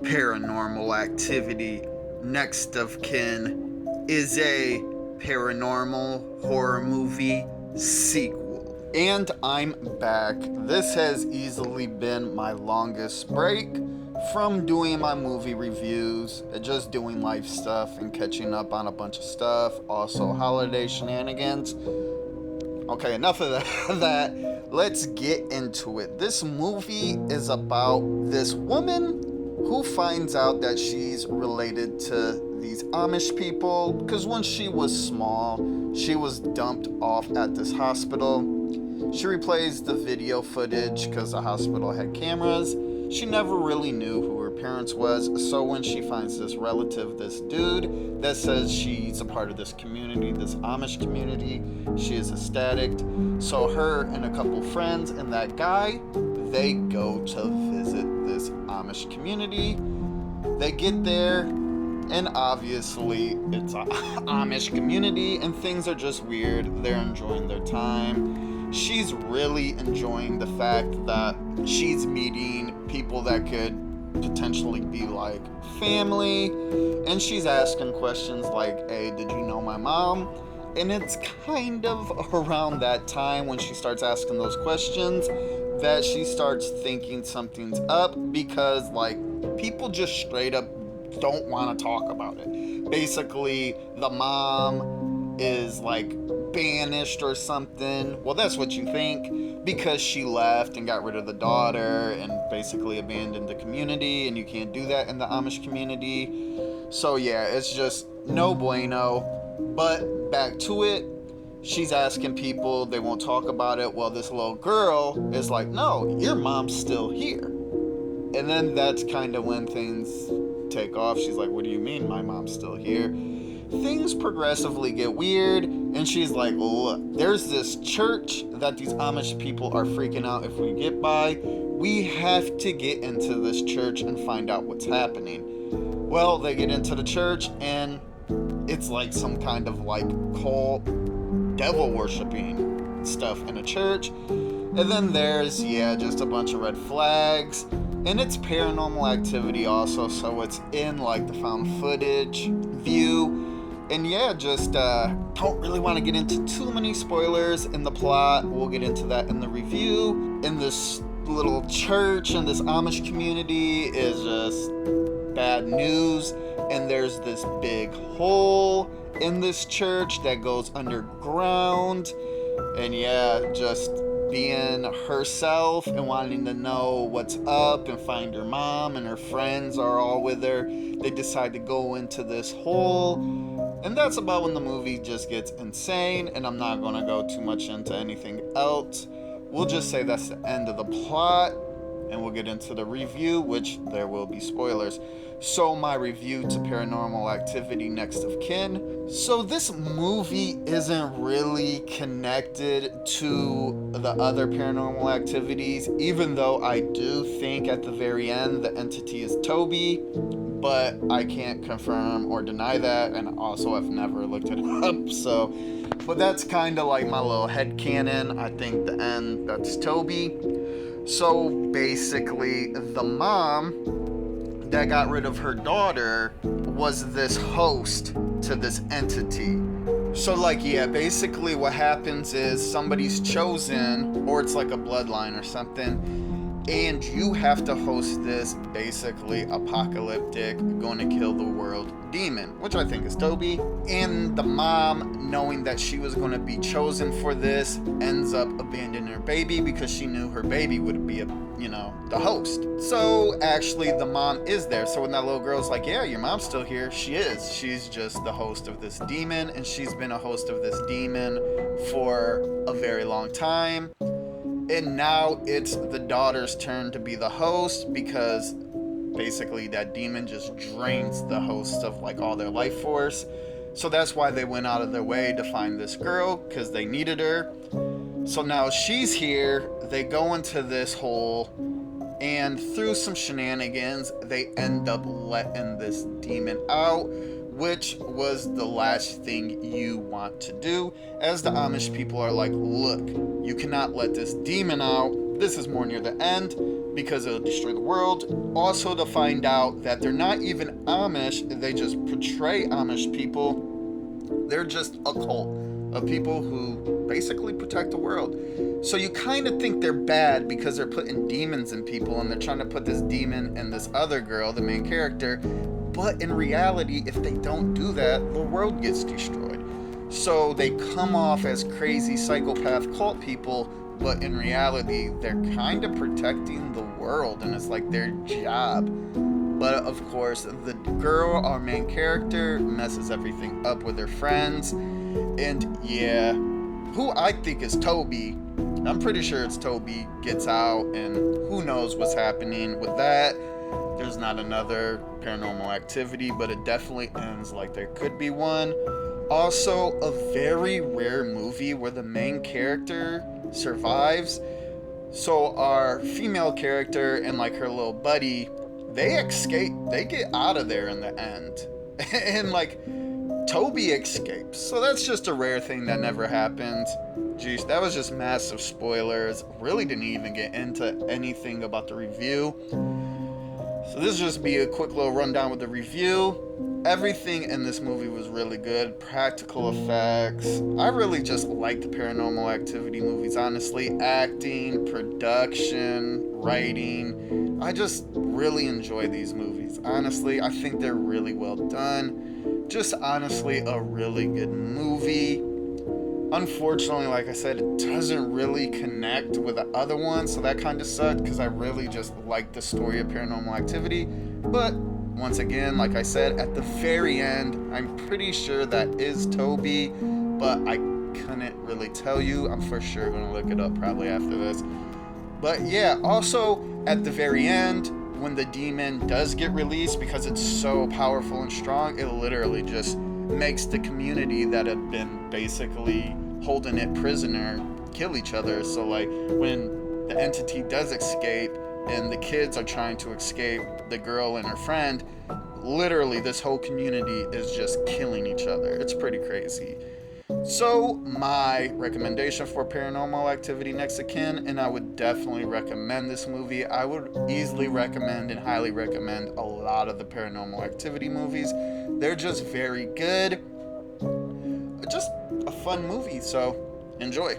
Paranormal Activity Next of Kin is a paranormal horror movie sequel. And I'm back. This has easily been my longest break from doing my movie reviews, just doing life stuff and catching up on a bunch of stuff, also holiday shenanigans. Okay, enough of that. Let's get into it. This movie is about this woman who finds out that she's related to these Amish people because when she was small, she was dumped off at this hospital. She replays the video footage because the hospital had cameras. She never really knew who her parents was, so when she finds this relative, this dude that says she's a part of this community, this Amish community, she is ecstatic. So her and a couple friends and that guy, they go to visit this Amish community. They get there, and obviously it's an Amish community and things are just weird. They're enjoying their time. She's really enjoying the fact that she's meeting people that could potentially be like family, and she's asking questions like, hey, did you know my mom? And it's kind of around that time when she starts asking those questions that she starts thinking something's up, because like people just straight up don't want to talk about it. Basically the mom is like banished or something. Well, that's what you think, because she left and got rid of the daughter and basically abandoned the community, and you can't do that in the Amish community. So yeah, it's just no bueno. But back to it, she's asking people, they won't talk about it. Well, this little girl is like, no, your mom's still here. And then that's kind of when things take off. She's like, what do you mean my mom's still here? Things progressively get weird, and she's like, look, there's this church that these Amish people are freaking out if we get by. We have to get into this church and find out what's happening. Well, they get into the church, and it's like some kind of like cult, devil worshipping stuff in a church. And then there's, just a bunch of red flags. And it's Paranormal Activity also, so it's in like the found footage view. And just don't really want to get into too many spoilers in the plot. We'll get into that in the review. In this little church and this Amish community is just bad news. And there's this big hole in this church that goes underground. And just being herself and wanting to know what's up and find her mom, and her friends are all with her. They decide to go into this hole, and that's about when the movie just gets insane, and I'm not going to go too much into anything else. We'll just say that's the end of the plot, and we'll get into the review, which there will be spoilers. So my review to Paranormal Activity Next of Kin. So this movie isn't really connected to the other Paranormal Activities, even though I do think at the very end the entity is Toby, but I can't confirm or deny that, and also I've never looked it up, so, but that's kind of like my little headcanon. I think the end, that's Toby. So basically the mom that got rid of her daughter was this host to this entity. So basically what happens is somebody's chosen, or it's like a bloodline or something, and you have to host this basically apocalyptic, going to kill the world demon, which I think is Toby. And the mom, knowing that she was going to be chosen for this, ends up abandoning her baby because she knew her baby would be the host. So actually the mom is there. So when that little girl's like, yeah, your mom's still here, she is. She's just the host of this demon, and she's been a host of this demon for a very long time. And now it's the daughter's turn to be the host, because basically that demon just drains the host of like all their life force. So that's why they went out of their way to find this girl, because they needed her. So now she's here. They go into this hole, and through some shenanigans they end up letting this demon out, which was the last thing you want to do, as the Amish people are like, look, you cannot let this demon out. This is more near the end. because it'll destroy the world. Also, to find out that they're not even Amish, they just portray Amish people. They're just a cult of people who basically protect the world. So you kind of think they're bad because they're putting demons in people and they're trying to put this demon in this other girl, the main character. But in reality, if they don't do that, the world gets destroyed. So they come off as crazy psychopath cult people, but in reality, they're kind of protecting the world and it's like their job. But of course, the girl, our main character, messes everything up with her friends. And yeah, who I think is Toby, I'm pretty sure it's Toby, gets out, and who knows what's happening with that. There's not another Paranormal Activity, but it definitely ends like there could be one. Also, a very rare movie where the main character survives. So our female character and like her little buddy, they escape. They get out of there in the end. And like Toby escapes. So that's just a rare thing that never happened. Jeez, that was just massive spoilers. Really didn't even get into anything about the review. So this will just be a quick little rundown with the review. Everything in this movie was really good. Practical effects. I really just like the Paranormal Activity movies, honestly. Acting, production, writing. I just really enjoy these movies. Honestly, I think they're really well done. Just honestly a really good movie. Unfortunately, like I said, it doesn't really connect with the other ones, so that kind of sucked because I really just like the story of Paranormal Activity. But once again, like I said, at the very end, I'm pretty sure that is Toby, but I couldn't really tell you. I'm for sure going to look it up probably after this. But yeah, also at the very end, when the demon does get released, because it's so powerful and strong, it literally just makes the community that have been basically holding it prisoner kill each other. So like when the entity does escape and the kids are trying to escape, the girl and her friend, literally this whole community is just killing each other. It's pretty crazy. So my recommendation for Paranormal Activity Next of Kin, and I would definitely recommend this movie. I would easily recommend and highly recommend a lot of the Paranormal Activity movies. They're just very good. Just a fun movie, so enjoy.